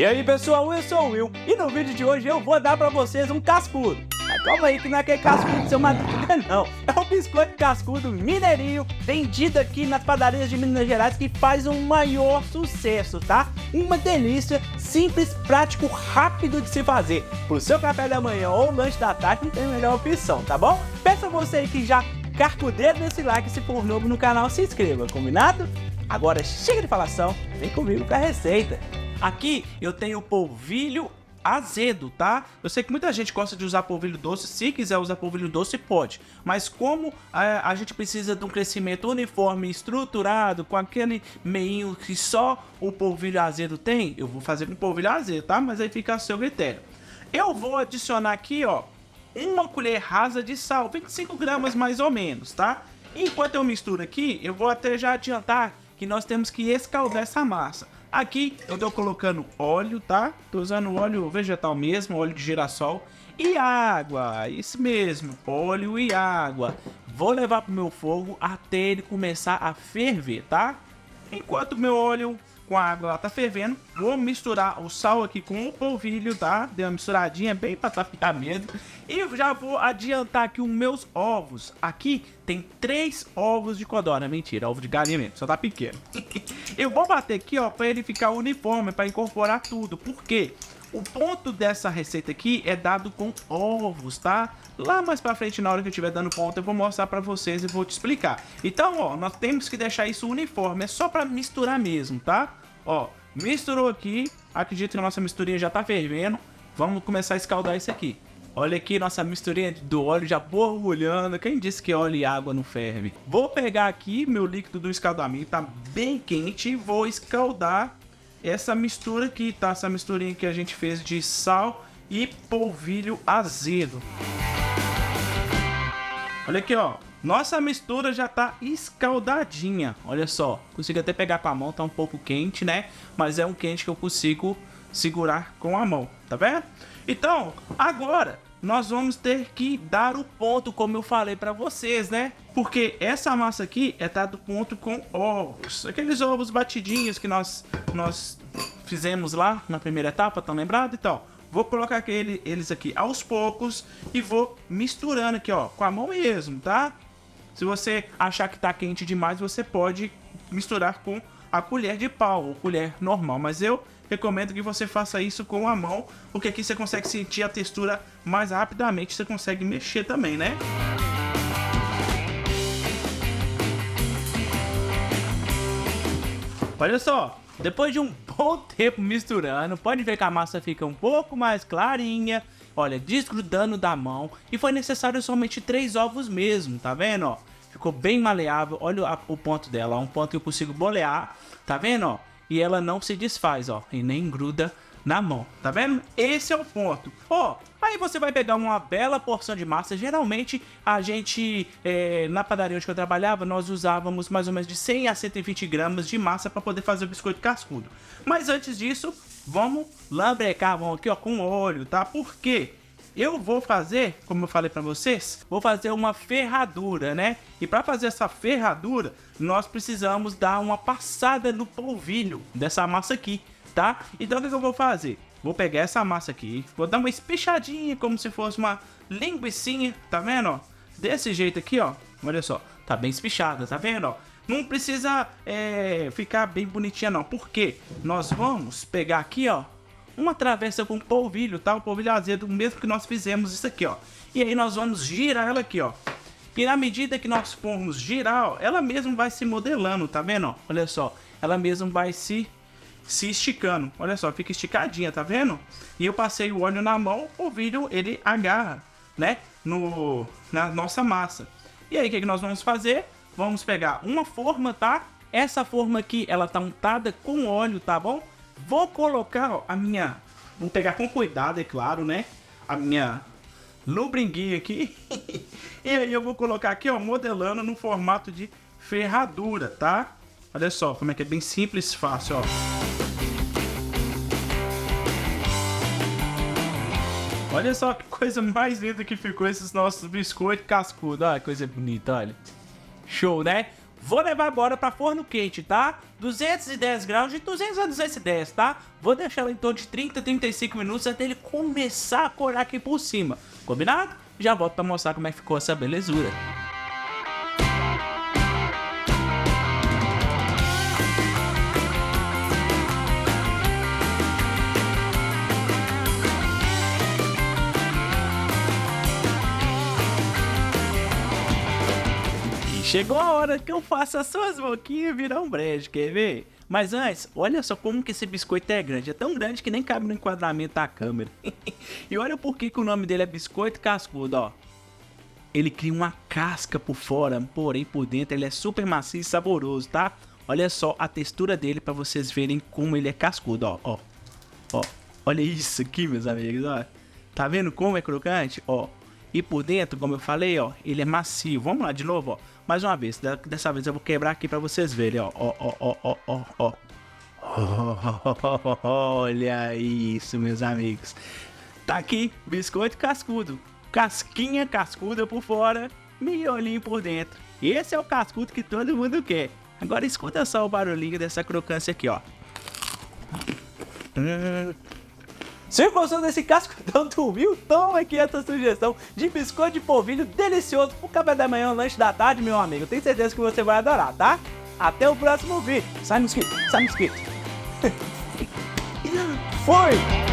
E aí pessoal, eu sou o Will e no vídeo de hoje eu vou dar pra vocês um cascudo. Mas calma aí que não é aquele cascudo do seu Madruga não, é um biscoito cascudo mineirinho vendido aqui nas padarias de Minas Gerais que faz um maior sucesso, tá? Uma delícia, simples, prático, rápido de se fazer. Pro seu café da manhã ou lanche da tarde não tem melhor opção, tá bom? Peço a você aí que já carca o dedo nesse like e se for novo no canal se inscreva, combinado? Agora chega de falação, vem comigo com a receita. Aqui eu tenho polvilho azedo, tá? Eu sei que muita gente gosta de usar polvilho doce, se quiser usar polvilho doce pode, mas como a gente precisa de um crescimento uniforme, estruturado, com aquele meinho que só o polvilho azedo tem, eu vou fazer com polvilho azedo, tá? Mas aí fica a seu critério. Eu vou adicionar aqui, ó, uma colher rasa de sal, 25 gramas mais ou menos, tá? Enquanto eu misturo aqui, eu vou até já adiantar que nós temos que escaldar essa massa. Aqui eu tô colocando óleo, tá? Tô usando óleo vegetal mesmo, óleo de girassol e água, isso mesmo, óleo e água. Vou levar pro meu fogo até ele começar a ferver, tá? Enquanto meu óleo com a água lá tá fervendo, vou misturar o sal aqui com o polvilho, tá? Dei uma misturadinha bem pra tapiar mesmo. E já vou adiantar aqui os meus ovos. Aqui tem 3 ovos de codorna. Mentira, ovo de galinha mesmo, só tá pequeno. Eu vou bater aqui, ó, pra ele ficar uniforme, pra incorporar tudo. Por quê? O ponto dessa receita aqui é dado com ovos, tá? Lá mais pra frente, na hora que eu estiver dando ponto, eu vou mostrar pra vocês e vou te explicar. Então, ó, nós temos que deixar isso uniforme, é só pra misturar mesmo, tá? Ó, misturou aqui, acredito que a nossa misturinha já tá fervendo. Vamos começar a escaldar isso aqui. Olha aqui, nossa misturinha do óleo já borbulhando. Quem disse que óleo e água não ferve? Vou pegar aqui meu líquido do escaldamento, tá bem quente, e vou escaldar essa mistura aqui, tá? Essa misturinha que a gente fez de sal e polvilho azedo. Olha aqui, ó. Nossa mistura já tá escaldadinha. Olha só. Consigo até pegar com a mão, tá um pouco quente, né? Mas é um quente que eu consigo segurar com a mão, tá vendo? Então, agora nós vamos ter que dar o ponto, como eu falei pra vocês, né? Porque essa massa aqui é dado ponto com ovos. Aqueles ovos batidinhos que nós fizemos lá na primeira etapa, estão lembrados? Então, vou colocar eles aqui aos poucos e vou misturando aqui, ó, com a mão mesmo, tá? Se você achar que tá quente demais, você pode misturar com a colher de pau ou colher normal, mas eu recomendo que você faça isso com a mão, porque aqui você consegue sentir a textura mais rapidamente, você consegue mexer também, né? Olha só, depois de um bom tempo misturando, pode ver que a massa fica um pouco mais clarinha, olha, desgrudando da mão, e foi necessário somente 3 ovos mesmo, tá vendo, ó? Ficou bem maleável, olha o ponto dela, ó, um ponto que eu consigo bolear, tá vendo, ó? E ela não se desfaz, ó, e nem gruda na mão, tá vendo? Esse é o ponto. Ó, aí você vai pegar uma bela porção de massa. Geralmente a gente, na padaria onde eu trabalhava, nós usávamos mais ou menos de 100 a 120 gramas de massa para poder fazer o biscoito cascudo. Mas antes disso, vamos lambrecar a mão aqui, ó, com óleo, tá? Por quê? Eu vou fazer, como eu falei pra vocês, vou fazer uma ferradura, né? E pra fazer essa ferradura, nós precisamos dar uma passada no polvilho dessa massa aqui, tá? Então o que eu vou fazer? Vou pegar essa massa aqui, vou dar uma espichadinha como se fosse uma linguicinha, tá vendo, ó? Desse jeito aqui, ó, olha só, tá bem espichada, tá vendo, ó? Não precisa ficar bem bonitinha não, porque nós vamos pegar aqui, ó, uma travessa com polvilho, tá? O polvilho azedo, mesmo que nós fizemos isso aqui, ó. E aí nós vamos girar ela aqui, ó. E na medida que nós formos girar, ó, ela mesmo vai se modelando, tá vendo, ó? Olha só, ela mesmo vai se esticando. Olha só, fica esticadinha, tá vendo? E eu passei o óleo na mão, o polvilho, ele agarra, né? Na nossa massa. E aí, o que nós vamos fazer? Vamos pegar uma forma, tá? Essa forma aqui, ela tá untada com óleo, tá bom? Vou colocar, ó, vou pegar com cuidado, é claro, né? A minha lubringuinha aqui. E aí eu vou colocar aqui, ó, modelando no formato de ferradura, tá? Olha só como é que é bem simples e fácil, ó. Olha só que coisa mais linda que ficou esses nossos biscoitos cascudos. Olha que coisa bonita, olha. Show, né? Vou levar agora pra forno quente, tá? 210 graus, de 200 a 210, tá? Vou deixar ele em torno de 30 a 35 minutos até ele começar a corar aqui por cima. Combinado? Já volto pra mostrar como é que ficou essa belezura. Chegou a hora que eu faça as suas boquinhas virar um brejo, quer ver? Mas antes, olha só como que esse biscoito é grande. É tão grande que nem cabe no enquadramento da câmera. E olha por que o nome dele é biscoito cascudo, ó. Ele cria uma casca por fora, porém por dentro ele é super macio e saboroso, tá? Olha só a textura dele pra vocês verem como ele é cascudo, ó. Olha isso aqui, meus amigos, ó. Tá vendo como é crocante? Ó. E por dentro, como eu falei, ó, ele é macio. Vamos lá de novo, ó. Mais uma vez. Dessa vez eu vou quebrar aqui pra vocês verem, ó. Ó. Olha isso, meus amigos. Tá aqui, biscoito cascudo. Casquinha cascuda por fora, miolinho por dentro. Esse é o cascudo que todo mundo quer. Agora escuta só o barulhinho dessa crocância aqui, ó. Se gostou desse cascudão do Will, toma aqui essa sugestão de biscoito de polvilho delicioso pro café da manhã, lanche da tarde, meu amigo. Tenho certeza que você vai adorar, tá? Até o próximo vídeo. Sai mosquito, sai mosquito. Foi!